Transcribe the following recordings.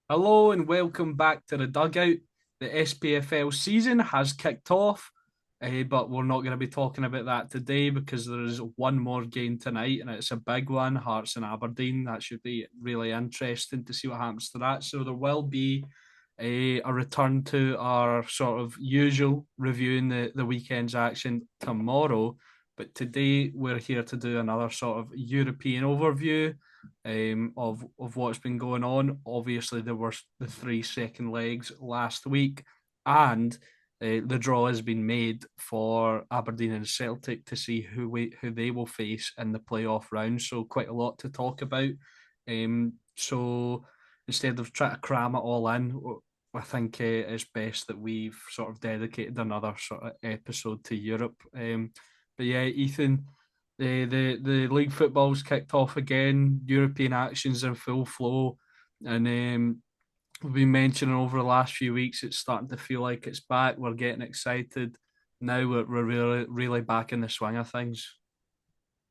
Hello and welcome back to the Dugout. The SPFL season has kicked off, but we're not going to be talking about that today because there is one more game tonight and it's a big one, Hearts and Aberdeen. That should be really interesting to see what happens to that. So there will be a return to our sort of usual reviewing the weekend's action tomorrow. But today we're here to do another sort of European overview of what's been going on. Obviously, there were the three second legs last week, and the draw has been made for Aberdeen and Celtic to see who they will face in the playoff round. So quite a lot to talk about. So instead of trying to cram it all in, I think it's best that we've sort of dedicated another sort of episode to Europe. But yeah, Ethan, the league football's kicked off again. European actions in full flow, and we've been mentioning over the last few weeks. It's starting to feel like it's back. We're getting excited now. We're really back in the swing of things.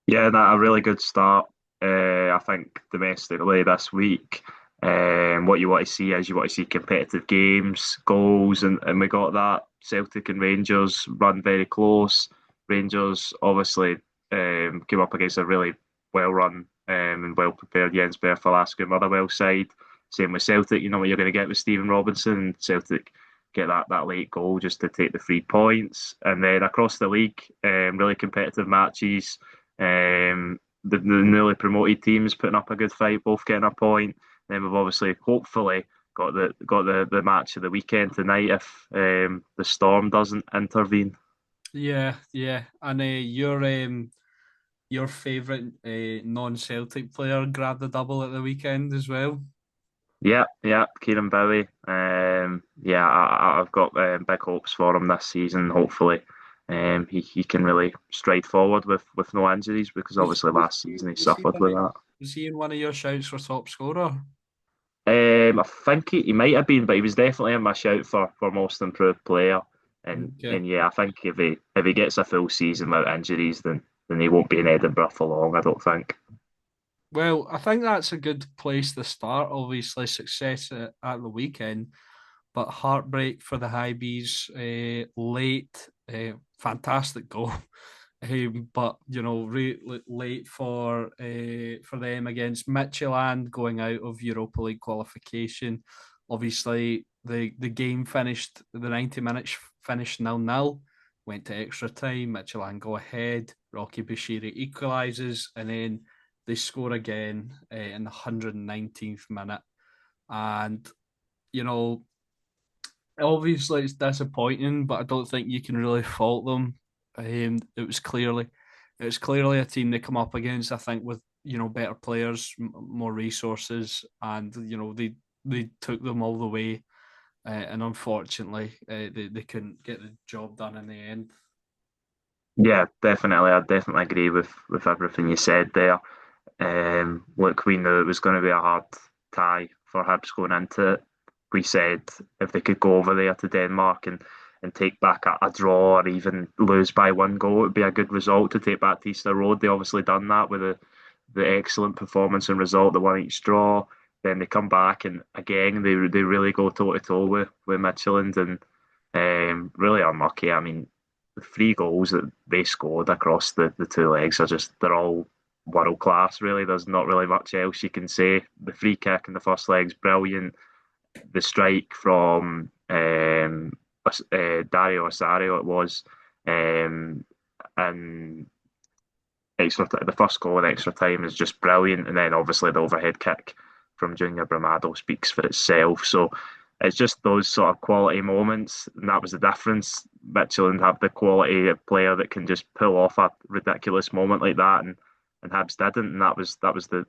Yeah, that a really good start. I think domestically this week. What you want to see is you want to see competitive games, goals, and we got that. Celtic and Rangers run very close. Rangers obviously came up against a really well run and well prepared Jens Berth Velasquez Motherwell side. Same with Celtic. You know what you're going to get with Stephen Robinson. Celtic get that late goal just to take the 3 points, and then across the league, really competitive matches. The newly promoted teams putting up a good fight, both getting a point. Then we've obviously, hopefully, got the match of the weekend tonight if the Storm doesn't intervene. Yeah, yeah, and your favourite non-Celtic player grabbed a double at the weekend as well. Yeah, yeah, Kieran Bowie. Yeah, I've got big hopes for him this season. Hopefully, he can really stride forward with no injuries because Was obviously was last season he was he suffered one with of, that. was he in one of your shouts for top scorer? I think he might have been, but he was definitely in my shout for most improved player. Okay. And yeah, I think if he gets a full season without injuries, then he won't be in Edinburgh for long. I don't think. Well, I think that's a good place to start. Obviously, success at the weekend, but heartbreak for the High Bees late. Fantastic goal, but late for them against Midtjylland going out of Europa League qualification. Obviously, the game finished. The 90 minutes finished 0-0. Went to extra time. Midtjylland go ahead. Rocky Bashiri equalises, and then they score again in the 119th minute. And, you know, obviously it's disappointing, but I don't think you can really fault them. It was clearly a team they come up against, I think, with, better players, more resources, and, they took them all the way. And unfortunately, they couldn't get the job done in the end. Yeah, definitely. I definitely agree with everything you said there. Look, we knew it was going to be a hard tie for Hibs going into it. We said if they could go over there to Denmark and take back a draw or even lose by 1 goal, it would be a good result to take back to Easter Road. They obviously done that with the excellent performance and result, the one each draw. Then they come back and again they really go toe to toe with Midtjylland and really unlucky. I mean, the 3 goals that they scored across the 2 legs are just they're all world class. Really, there's not really much else you can say. The free kick in the first leg's brilliant. The strike from Dario Osario it was, and the first goal in extra time is just brilliant, and then obviously the overhead kick from Junior Bramado speaks for itself. So it's just those sort of quality moments, and that was the difference. Midtjylland have the quality of player that can just pull off a ridiculous moment like that, and Hibs didn't, and that was the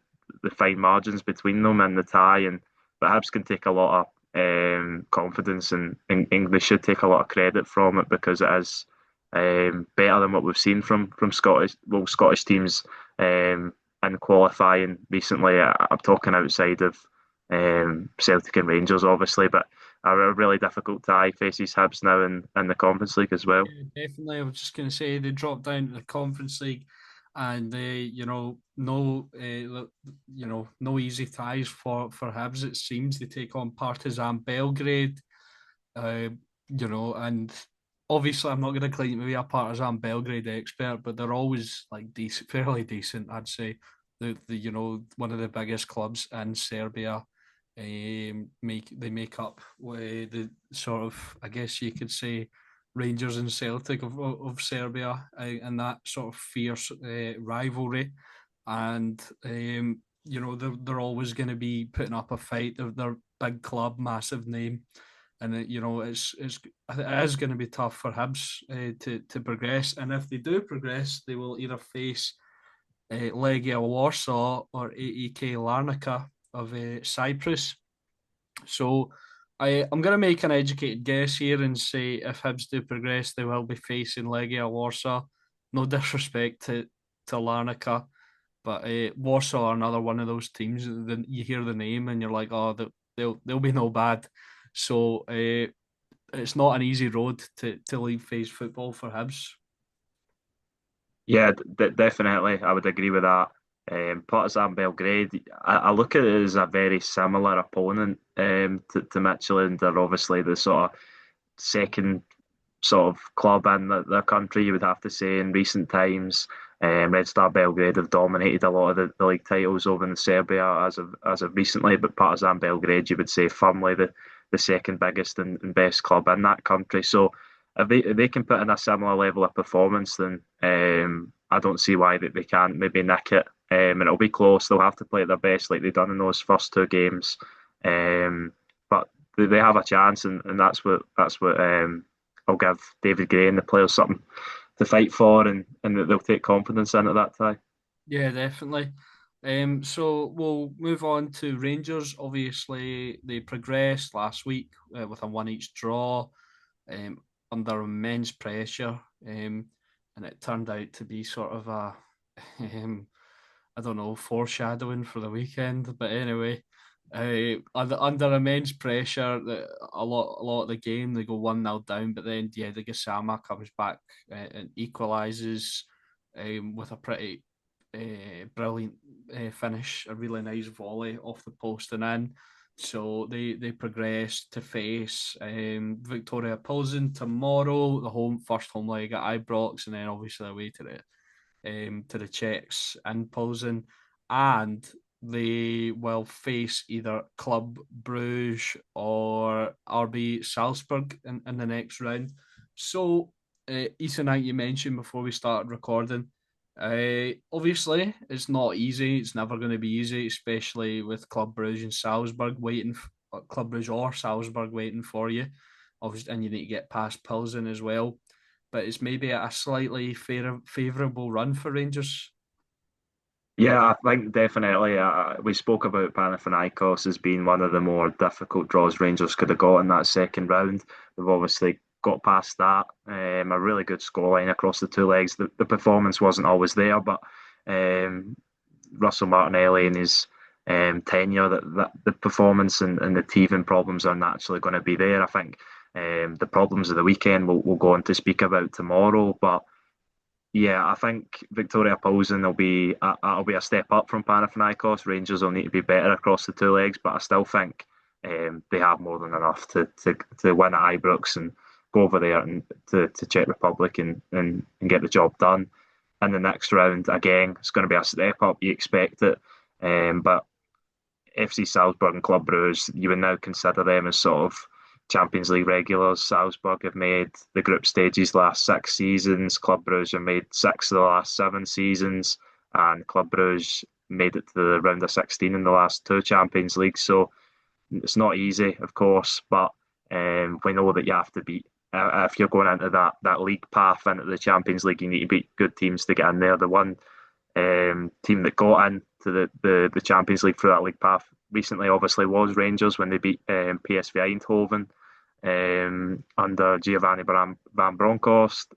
fine margins between them and the tie. And but Hibs can take a lot of confidence, and they should take a lot of credit from it because it is better than what we've seen from Scottish teams in qualifying recently. I'm talking outside of Celtic and Rangers, obviously, but a really difficult tie faces Hibs now in the Conference League as well. Yeah, definitely. I was just going to say they dropped down to the Conference League and no easy ties for Hibs. It seems they take on Partizan Belgrade, uh, and obviously I'm not going to claim to be a Partizan Belgrade expert, but they're always like decent, fairly decent, I'd say. One of the biggest clubs in Serbia. Make up with the sort of, I guess you could say, Rangers and Celtic of Serbia, and that sort of fierce rivalry. And they're always going to be putting up a fight. They're big club, massive name, and it is going to be tough for Hibs to progress. And if they do progress, they will either face Legia Warsaw or AEK Larnaca of Cyprus. So I'm going to make an educated guess here and say if Hibs do progress, they will be facing Legia Warsaw. No disrespect to Larnaca, but Warsaw are another one of those teams that you hear the name and you're like, oh, they'll be no bad. So it's not an easy road to leave phase football for Hibs. Yeah, definitely. I would agree with that. Partizan Belgrade, I look at it as a very similar opponent to Midtjylland. They're obviously the sort of second sort of club in their country, you would have to say, in recent times. Red Star Belgrade have dominated a lot of the league titles over in Serbia as of recently, but Partizan Belgrade, you would say, firmly the second biggest and best club in that country. So if they can put in a similar level of performance, then I don't see why they can't maybe nick it. And it'll be close. They'll have to play their best like they've done in those first two games. But they have a chance, and that's what I'll give David Gray and the players something to fight for, and that they'll take confidence in at that time. Yeah, definitely. So we'll move on to Rangers. Obviously, they progressed last week with a one each draw, um, under immense pressure, and it turned out to be sort of a, um, I don't know, foreshadowing for the weekend. But anyway, under immense pressure, a lot of the game they go 1-0 down, but then yeah, the Gassama comes back and equalises with a pretty brilliant finish, a really nice volley off the post and in. So they progress to face Victoria Pilsen tomorrow, the first home leg at Ibrox, and then obviously away to the Czechs in Pilsen, and they will face either Club Bruges or RB Salzburg in the next round. So, Ethan, you mentioned before we started recording, obviously, it's not easy. It's never going to be easy, especially with Club Brugge and Salzburg Club Brugge or Salzburg waiting for you. Obviously, and you need to get past Pilsen as well. But it's maybe a slightly favourable run for Rangers. Yeah, I think definitely. We spoke about Panathinaikos as being one of the more difficult draws Rangers could have got in that second round. They've obviously got past that. A really good scoreline across the two legs. The performance wasn't always there, but um, Russell Martinelli and his tenure, that the performance and the teething problems are naturally going to be there. I think the problems of the weekend we'll go on to speak about tomorrow, but yeah, I think Victoria Pilsen will be a step up from Panathinaikos. Rangers will need to be better across the two legs, but I still think they have more than enough to win at Ibrox and go over there and to Czech Republic and get the job done. In the next round, again, it's going to be a step up. You expect it, but FC Salzburg and Club Brugge, you would now consider them as sort of Champions League regulars. Salzburg have made the group stages last 6 seasons. Club Brugge have made six of the last 7 seasons, and Club Brugge made it to the round of 16 in the last two Champions Leagues. So it's not easy, of course, but we know that you have to beat. If you're going into that league path into the Champions League, you need to beat good teams to get in there. The one team that got into the Champions League through that league path recently, obviously, was Rangers when they beat PSV Eindhoven under Giovanni Van Bronckhorst.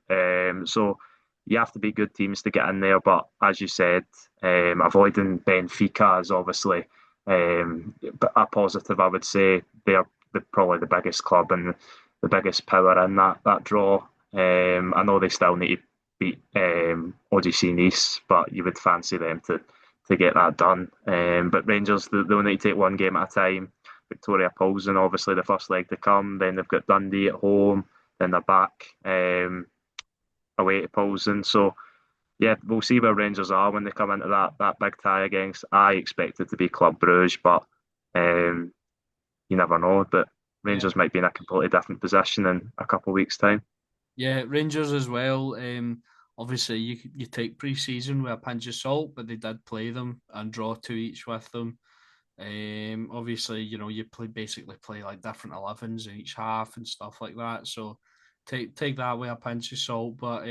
So you have to beat good teams to get in there. But as you said, avoiding Benfica is obviously a positive. I would say they're probably the biggest club and the biggest power in that draw. I know they still need to beat OGC Nice, but you would fancy them to get that done. But Rangers, they'll need to take one game at a time. Victoria Pilsen, obviously the first leg to come. Then they've got Dundee at home. Then they're back away to Pilsen. So yeah, we'll see where Rangers are when they come into that big tie against. I expect it to be Club Brugge, but um, you never know. But Yeah. Rangers might be in a completely different position in a couple of weeks' time. Yeah, Rangers as well. Obviously, you take pre-season with a pinch of salt, but they did play them and draw two each with them. Obviously, you basically play like different 11s in each half and stuff like that. So take that with a pinch of salt, but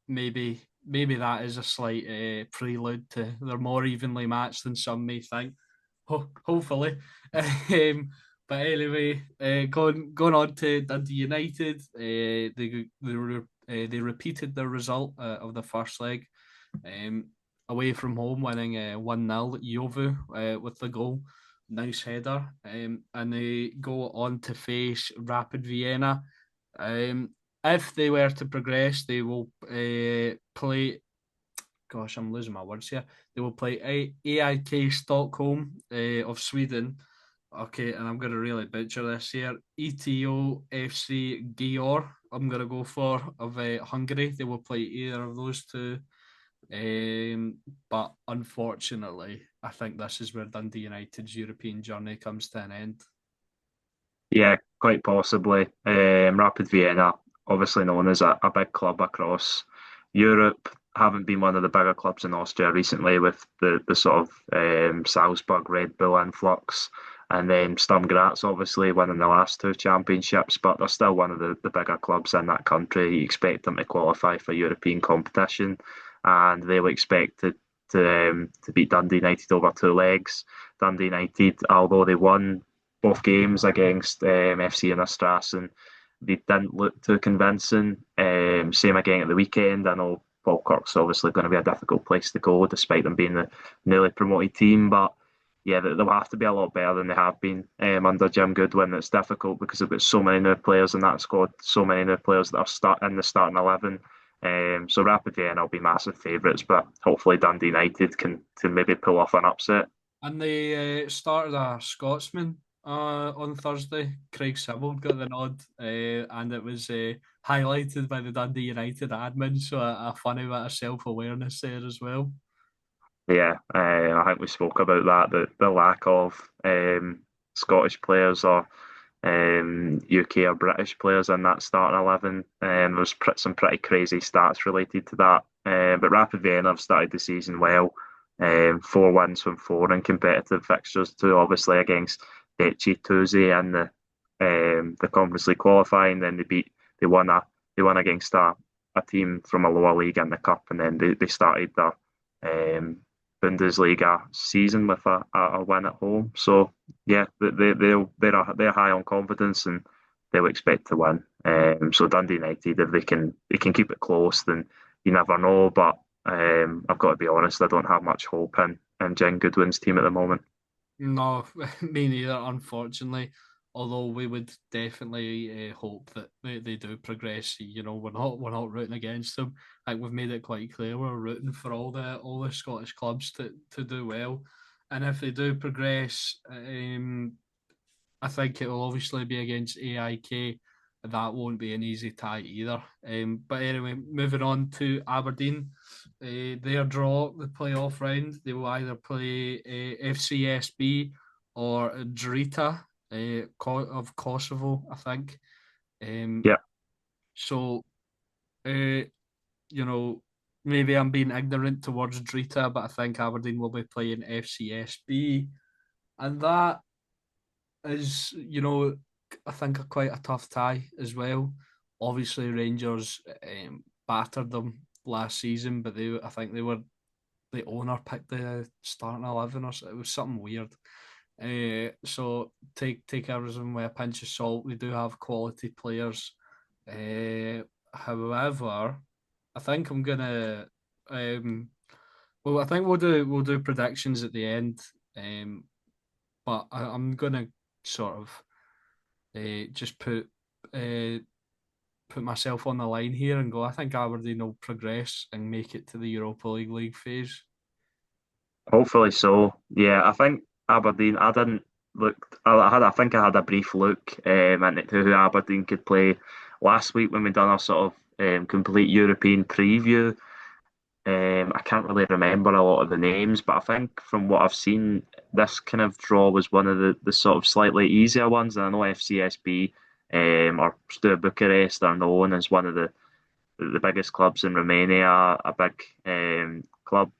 maybe that is a slight prelude to they're more evenly matched than some may think. Hopefully. um, but anyway, going on to Dundee United, they repeated their result of the first leg, um, away from home, winning 1-0 at Yovu with the goal. Nice header. And they go on to face Rapid Vienna. Um, if they were to progress, they will play. Gosh, I'm losing my words here. They will play AIK Stockholm of Sweden. Okay, and I'm going to really butcher this here. ETO FC Gior, I'm going to go for, of Hungary. They will play either of those two. But unfortunately, I think this is where Dundee United's European journey comes to an end. Yeah, quite possibly. Rapid Vienna, obviously known as a big club across Europe, haven't been one of the bigger clubs in Austria recently with the sort of Salzburg Red Bull influx. And then Sturm Graz obviously winning the last two championships, but they're still one of the bigger clubs in that country. You expect them to qualify for European competition, and they'll expect to beat Dundee United over two legs. Dundee United, although they won both games against FC Strassen, they didn't look too convincing. Same again at the weekend. I know Falkirk's obviously going to be a difficult place to go, despite them being the newly promoted team. But yeah, they'll have to be a lot better than they have been under Jim Goodwin. It's difficult because they've got so many new players in that squad, so many new players that are in the starting 11. So Rapid Vienna will be massive favourites, but hopefully Dundee United can maybe pull off an upset. And they started a Scotsman on Thursday. Craig Sibbald got the nod, and it was highlighted by the Dundee United admin. So a funny bit of self awareness there as well. Yeah, I think we spoke about that, the lack of Scottish players or UK or British players in that starting 11. There was some pretty crazy stats related to that. But Rapid Vienna have started the season well. 4 wins from four in competitive fixtures, too, obviously against Decci Tuzi in the Conference League qualifying. Then they won against a team from a lower league in the cup, and then they started their Bundesliga season with a win at home. So yeah, they're high on confidence and they'll expect to win. So Dundee United, if they can keep it close, then you never know. But I've got to be honest, I don't have much hope in Jen Goodwin's team at the moment. No, me neither, unfortunately. Although we would definitely hope that they do progress. We're not rooting against them. Like we've made it quite clear, we're rooting for all the Scottish clubs to do well. And if they do progress, I think it will obviously be against AIK. That won't be an easy tie either. But anyway, moving on to Aberdeen. Their draw, the playoff round, they will either play FCSB or Drita of Kosovo, I think. Um, Yeah, so, uh, you know, maybe I'm being ignorant towards Drita, but I think Aberdeen will be playing FCSB. And that is, I think quite a tough tie as well. Obviously, Rangers battered them last season, but I think the owner picked the starting 11 or so. It was something weird. So take everything with a pinch of salt. We do have quality players. However, I think I'm gonna. I think we'll do predictions at the end. But I'm gonna sort of just put uh, put myself on the line here and go, I think Aberdeen will progress and make it to the Europa League phase. Hopefully so. Yeah, I think Aberdeen. I didn't look. I think I had a brief look into who Aberdeen could play last week when we done our sort of complete European preview. I can't really remember a lot of the names, but I think from what I've seen, this kind of draw was one of the sort of slightly easier ones. And I know FCSB or Steaua Bucharest are known as one of the biggest clubs in Romania, a big club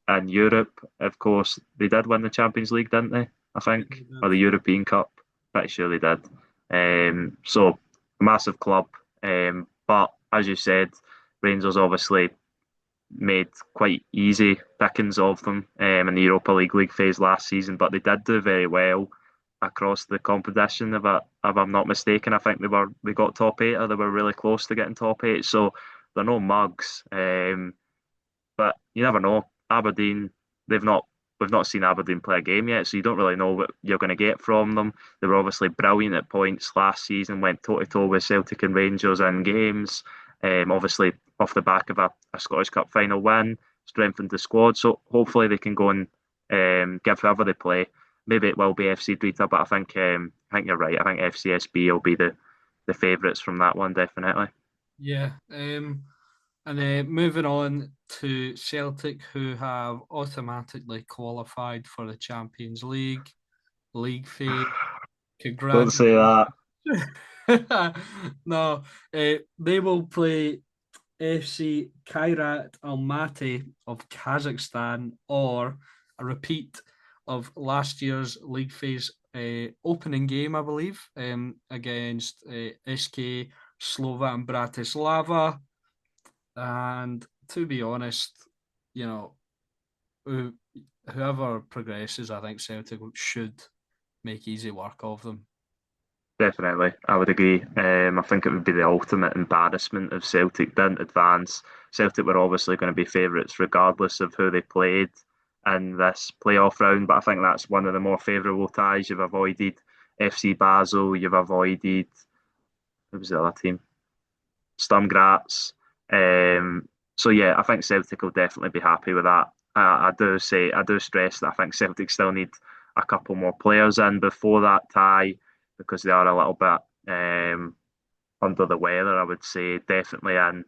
in Europe. Of course, they did win the Champions League, didn't they? I Yeah, think, they or did. the European Cup. Pretty sure they did. So a massive club. But as you said, Rangers obviously made quite easy pickings of them in the Europa League phase last season, but they did do very well across the competition. If I'm not mistaken, I think they got top eight, or they were really close to getting top eight. So they're no mugs, but you never know. Aberdeen, they've not we've not seen Aberdeen play a game yet, so you don't really know what you're going to get from them. They were obviously brilliant at points last season, went toe to toe with Celtic and Rangers in games. Obviously, off the back of a Scottish Cup final win, strengthened the squad. So hopefully they can go and give whoever they play. Maybe it will be FC Drita, but I think you're right. I think FCSB will be the favourites from that one, definitely. Yeah. And moving on to Celtic, who have automatically qualified for the Champions League phase. Don't say Congratulations. that. No, they will play FC Kairat Almaty of Kazakhstan, or a repeat of last year's league phase opening game, I believe, against SK Slovan Bratislava. And to be honest, you know, whoever progresses, I think Celtic should make easy work of them. Definitely, I would agree. I think it would be the ultimate embarrassment if Celtic didn't advance. Celtic were obviously going to be favourites regardless of who they played in this playoff round, but I think that's one of the more favourable ties. You've avoided FC Basel, you've avoided, who was the other team? Sturm Graz. So yeah, I think Celtic will definitely be happy with that. I do stress that I think Celtic still need a couple more players in before that tie because they are a little bit under the weather. I would say definitely in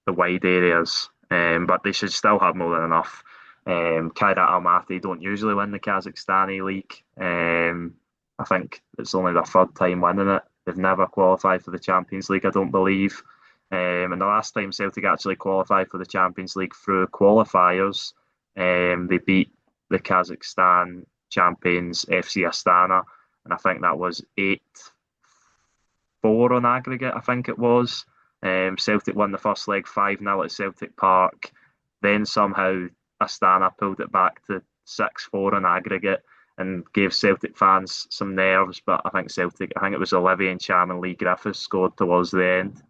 the wide areas, but they should still have more than enough. Kairat Almaty don't usually win the Kazakhstani league. I think it's only their third time winning it. They've never qualified for the Champions League, I don't believe. And the last time Celtic actually qualified for the Champions League through qualifiers, they beat the Kazakhstan champions FC Astana, and I think that was 8-4 on aggregate. I think it was. Celtic won the first leg 5-0 at Celtic Park. Then somehow Astana pulled it back to 6-4 on aggregate and gave Celtic fans some nerves. But I think it was Olivier Ntcham and Lee Griffiths scored towards the end.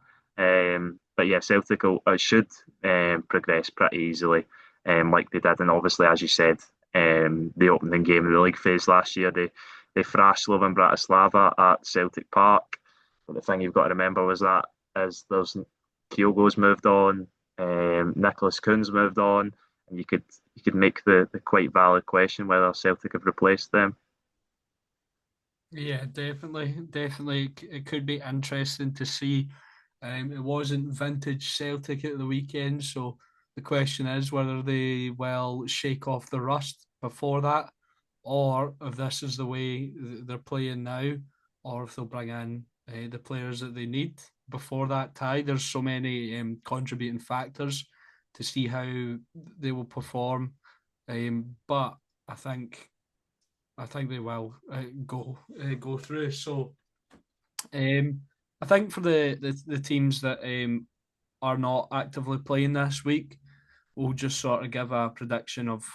But yeah, should progress pretty easily, like they did. And obviously, as you said, the opening game of the league phase last year, they thrashed Slovan Bratislava at Celtic Park. But the thing you've got to remember was that as there's Kyogo's moved on, Nicholas Kuhn's moved on, and you could make the quite valid question whether Celtic have replaced them. Yeah, definitely, definitely. It could be interesting to see. It wasn't vintage Celtic at the weekend, so the question is whether they will shake off the rust before that, or if this is the way they're playing now, or if they'll bring in the players that they need before that tie. There's so many contributing factors to see how they will perform, but I think I think they will go through. So I think for the teams that are not actively playing this week, we'll just sort of give a prediction of.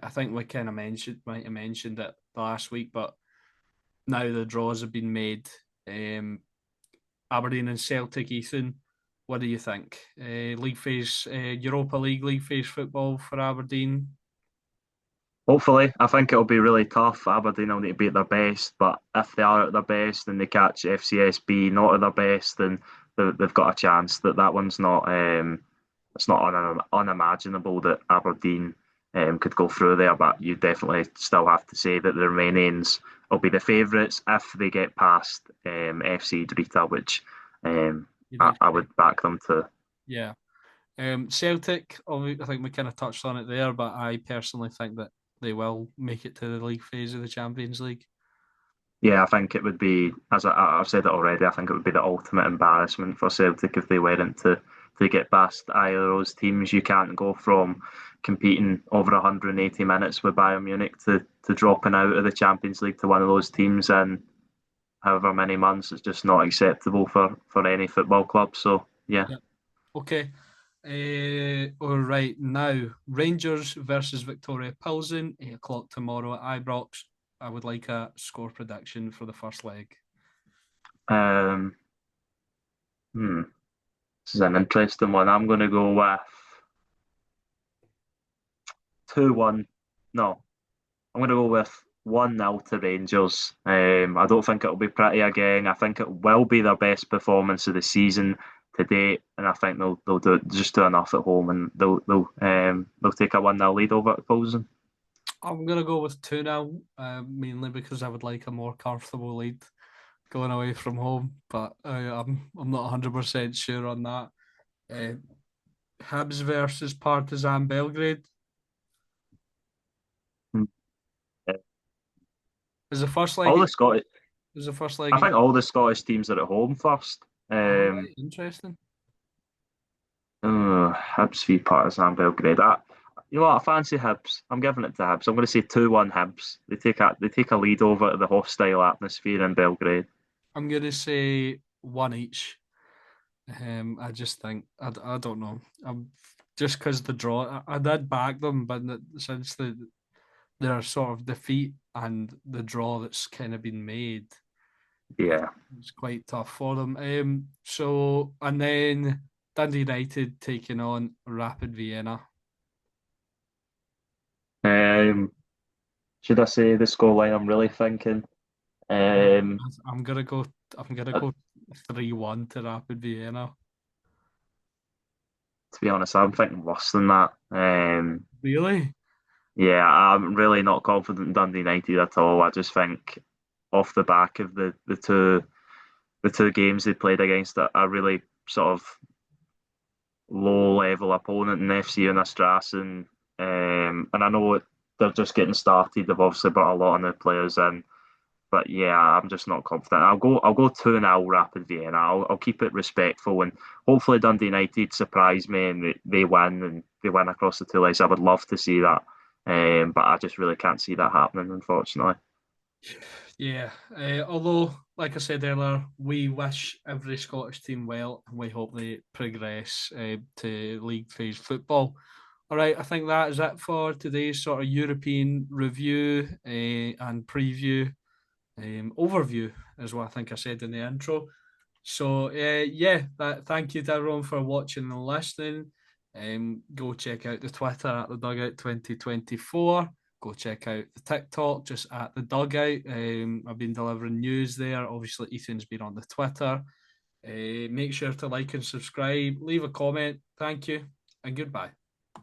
I think we kind of might have mentioned it last week, but now the draws have been made. Aberdeen and Celtic, Ethan. What do you think? League phase, Europa League phase football for Aberdeen. Hopefully, I think it'll be really tough. Aberdeen will need to be at their best, but if they are at their best and they catch FCSB not at their best, then they've got a chance. That one's not it's not unimaginable that Aberdeen could go through there, but you definitely still have to say that the Romanians will be the favourites if they get past FC Drita, which You'd I expect. would back them to. Yeah. Celtic, I think we kind of touched on it there, but I personally think that they will make it to the league phase of the Champions League. Yeah, I think it would be, as I've said it already, I think it would be the ultimate embarrassment for Celtic if they weren't to get past either of those teams. You can't go from competing over 180 minutes with Bayern Munich to dropping out of the Champions League to one of those teams in however many months. It's just not acceptable for any football club. So, yeah. Yeah. Okay. All right. Now, Rangers versus Victoria Pilsen, 8 o'clock tomorrow at Ibrox. I would like a score prediction for the first leg. Um, hmm, this is an interesting one. I'm going to go with 2-1. No, I'm going to go with 1-0 to Rangers. I don't think it'll be pretty again. I think it will be their best performance of the season to date, and I think they'll do enough at home, and they'll take a 1-0 lead over at Pilsen. I'm going to go with 2-0, mainly because I would like a more comfortable lead going away from home, but I'm not 100% sure on that. Uh, Hibs versus Partizan Belgrade Hmm. Uh, is the first leg. All the Scottish, Is the first I leg. think all the Scottish teams are at home first. All right, interesting. Hibs v Partizan Belgrade. You know what? I fancy Hibs. I'm giving it to Hibs. I'm going to say 2-1 Hibs. They take a lead over the hostile atmosphere in Belgrade. I'm going to say one each. I just think I don't know. Just because the draw, I did back them, but since their sort of defeat and the draw that's kind of been made, it, Yeah. it's quite tough for them. So and then Dundee United taking on Rapid Vienna. Um, should I say the scoreline? I'm really thinking. Um, I'm gonna go. I'm gonna uh, go 3-1 to Rapid Vienna. to be honest, I'm thinking worse than that. Really? Yeah, I'm really not confident in Dundee United at all. I just think off the back of the two games they played against a really sort of low level opponent in FC Unistrassen. And I know they're just getting started. They've obviously brought a lot of new players in, but yeah, I'm just not confident. I'll go 2-0 Rapid Vienna. I'll keep it respectful, and hopefully Dundee United surprise me and they win and they win across the two legs. I would love to see that, but I just really can't see that happening, unfortunately. Yeah. Although, like I said earlier, we wish every Scottish team well, and we hope they progress to league phase football. All right, I think that is it for today's sort of European review and preview overview, is what I think I said in the intro. So yeah, thank you to everyone for watching and listening. Go check out the Twitter at the Dugout 2024. Go check out the TikTok just at the Dugout. I've been delivering news there. Obviously, Ethan's been on the Twitter. Make sure to like and subscribe. Leave a comment. Thank you and goodbye.